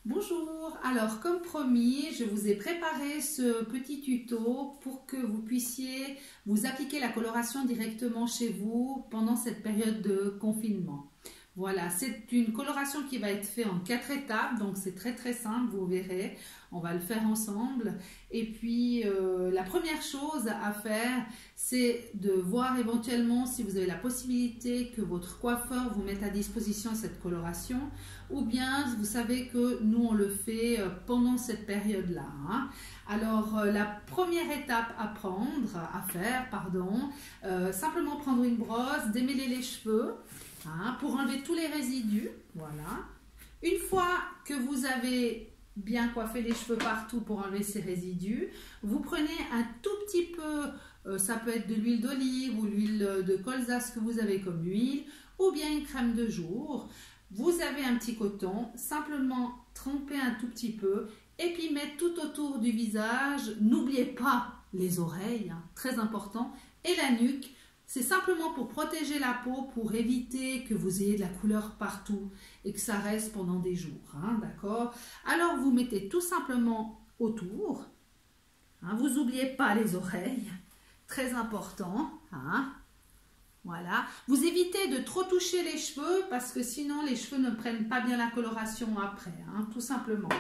Bonjour, alors comme promis, je vous ai préparé ce petit tuto pour que vous puissiez vous appliquer la coloration directement chez vous pendant cette période de confinement. Voilà, c'est une coloration qui va être faite en 4 étapes, donc c'est très simple, vous verrez, on va le faire ensemble. Et puis la première chose à faire, c'est de voir éventuellement si vous avez la possibilité que votre coiffeur vous mette à disposition cette coloration, ou bien vous savez que nous on le fait pendant cette période-là. Alors la première étape à faire, simplement prendre une brosse, démêler les cheveux, pour enlever tous les résidus. Voilà. Une fois que vous avez bien coiffé les cheveux partout pour enlever ces résidus, vous prenez un tout petit peu, ça peut être de l'huile d'olive ou l'huile de colza, ce que vous avez comme huile, ou bien une crème de jour. Vous avez un petit coton, simplement tremper un tout petit peu et puis mettre tout autour du visage. N'oubliez pas les oreilles, très important, et la nuque. C'est simplement pour protéger la peau, pour éviter que vous ayez de la couleur partout et que ça reste pendant des jours. D'accord? Alors, vous mettez tout simplement autour. Vous n'oubliez pas les oreilles. Très important. Voilà. Vous évitez de trop toucher les cheveux parce que sinon, les cheveux ne prennent pas bien la coloration après. Tout simplement.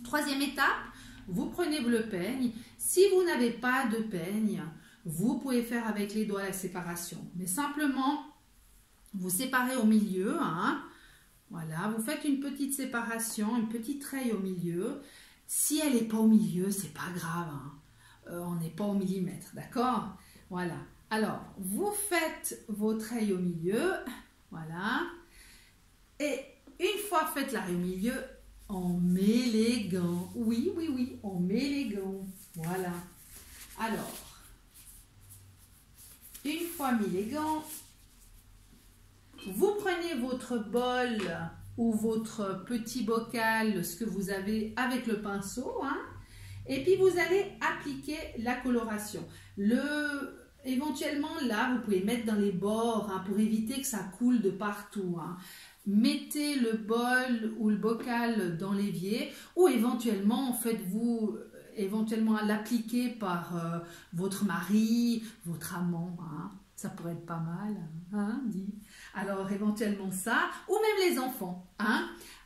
Troisième étape, vous prenez le peigne. Si vous n'avez pas de peigne, vous pouvez faire avec les doigts la séparation. Mais simplement, vous séparez au milieu. Voilà, vous faites une petite séparation, une petite raie au milieu. Si elle n'est pas au milieu, c'est pas grave. On n'est pas au millimètre, d'accord? Voilà. Alors, vous faites votre raie au milieu. Voilà. Et une fois faite la raie au milieu, on met les gants. Oui, on met les gants. Voilà. Alors, une fois mis les gants, vous prenez votre bol ou votre petit bocal, ce que vous avez avec le pinceau, et puis vous allez appliquer la coloration. Éventuellement, là, vous pouvez mettre dans les bords pour éviter que ça coule de partout. Mettez le bol ou le bocal dans l'évier ou éventuellement, faites-vous l'appliquer par votre mari, votre amant. Ça pourrait être pas mal. Dit. Alors, éventuellement ça, ou même les enfants.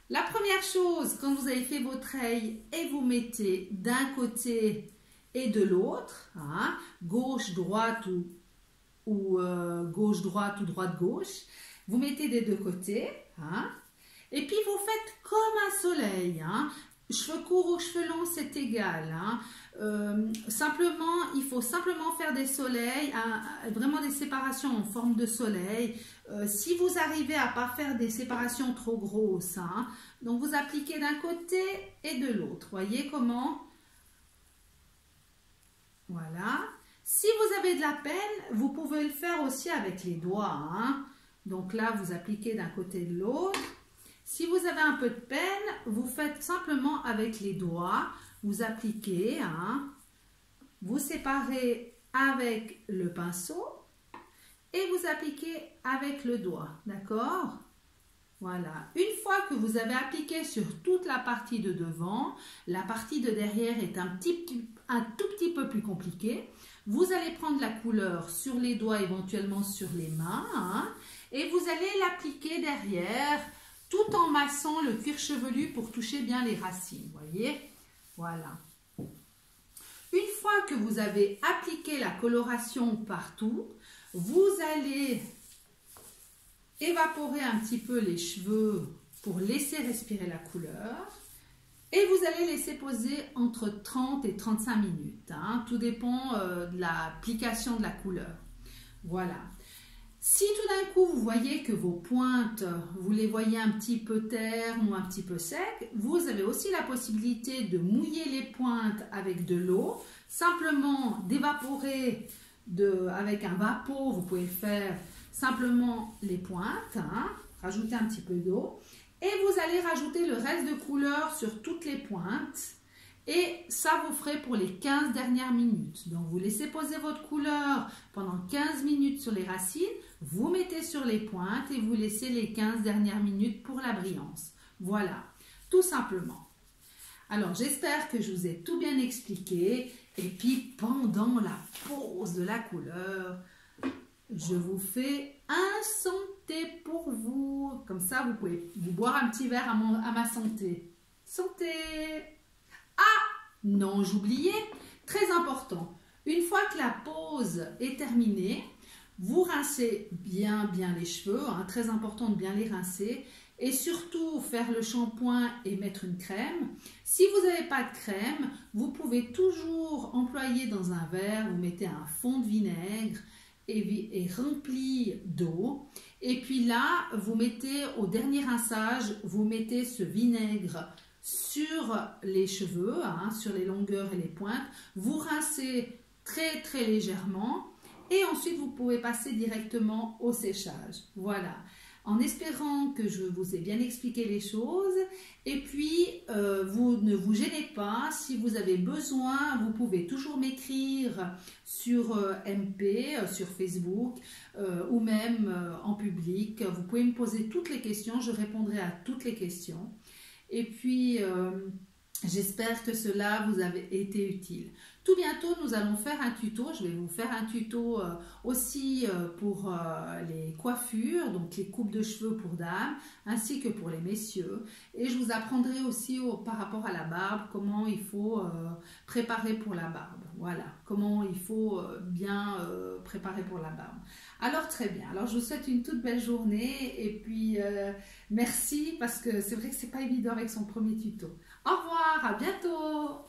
La première chose, quand vous avez fait votre raie et vous mettez d'un côté et de l'autre, gauche, droite ou gauche-droite ou droite-gauche, vous mettez des deux côtés, et puis vous faites comme un soleil, cheveux courts ou cheveux longs, c'est égal, simplement, il faut simplement faire des soleils, vraiment des séparations en forme de soleil. Si vous arrivez à ne pas faire des séparations trop grosses, donc vous appliquez d'un côté et de l'autre, voyez comment? Voilà. Si vous avez de la peine, vous pouvez le faire aussi avec les doigts. Donc là, vous appliquez d'un côté et de l'autre. Si vous avez un peu de peine, vous faites simplement avec les doigts. Vous appliquez, vous séparez avec le pinceau et vous appliquez avec le doigt. D'accord? Voilà. Une fois que vous avez appliqué sur toute la partie de devant, la partie de derrière est un tout petit peu plus compliquée. Vous allez prendre la couleur sur les doigts, éventuellement sur les mains, et vous allez l'appliquer derrière, tout en massant le cuir chevelu pour toucher bien les racines. Voyez? Voilà. Une fois que vous avez appliqué la coloration partout, vous allez évaporer un petit peu les cheveux pour laisser respirer la couleur. Et vous allez laisser poser entre 30 et 35 minutes. Tout dépend de l'application de la couleur. Voilà. Si tout d'un coup vous voyez que vos pointes, vous les voyez un petit peu ternes ou un petit peu secs, vous avez aussi la possibilité de mouiller les pointes avec de l'eau. Simplement d'évaporer avec un vapeur, vous pouvez faire simplement les pointes, rajouter un petit peu d'eau. Et vous allez rajouter le reste de couleur sur toutes les pointes. Et ça vous ferait pour les 15 dernières minutes. Donc vous laissez poser votre couleur pendant 15 minutes sur les racines. Vous mettez sur les pointes et vous laissez les 15 dernières minutes pour la brillance. Voilà. tout simplement. Alors, j'espère que je vous ai tout bien expliqué. Et puis, pendant la pause de la couleur, je vous fais un santé pour vous. Comme ça, vous pouvez vous boire un petit verre à ma santé. Santé! Ah! Non, j'oubliais. Très important. Une fois que la pause est terminée, vous rincez bien les cheveux. Très important de bien les rincer. Et surtout, faire le shampoing et mettre une crème. Si vous n'avez pas de crème, vous pouvez toujours employer dans un verre, vous mettez un fond de vinaigre et rempli d'eau. Et puis là, vous mettez au dernier rinçage, vous mettez ce vinaigre sur les cheveux, sur les longueurs et les pointes. Vous rincez très légèrement et ensuite vous pouvez passer directement au séchage. Voilà. En espérant que je vous ai bien expliqué les choses. Et puis, vous ne vous gênez pas. Si vous avez besoin, vous pouvez toujours m'écrire sur MP, sur Facebook ou même en public. Vous pouvez me poser toutes les questions. Je répondrai à toutes les questions. Et puis, j'espère que cela vous a été utile. Tout bientôt, nous allons faire un tuto. Je vais vous faire un tuto aussi pour les coiffures, donc les coupes de cheveux pour dames, ainsi que pour les messieurs. Et je vous apprendrai aussi par rapport à la barbe, comment il faut préparer pour la barbe. Voilà, comment il faut bien préparer pour la barbe. Alors, très bien. Alors, je vous souhaite une toute belle journée. Et puis, merci, parce que c'est vrai que c'est pas évident avec son premier tuto. Au revoir, à bientôt!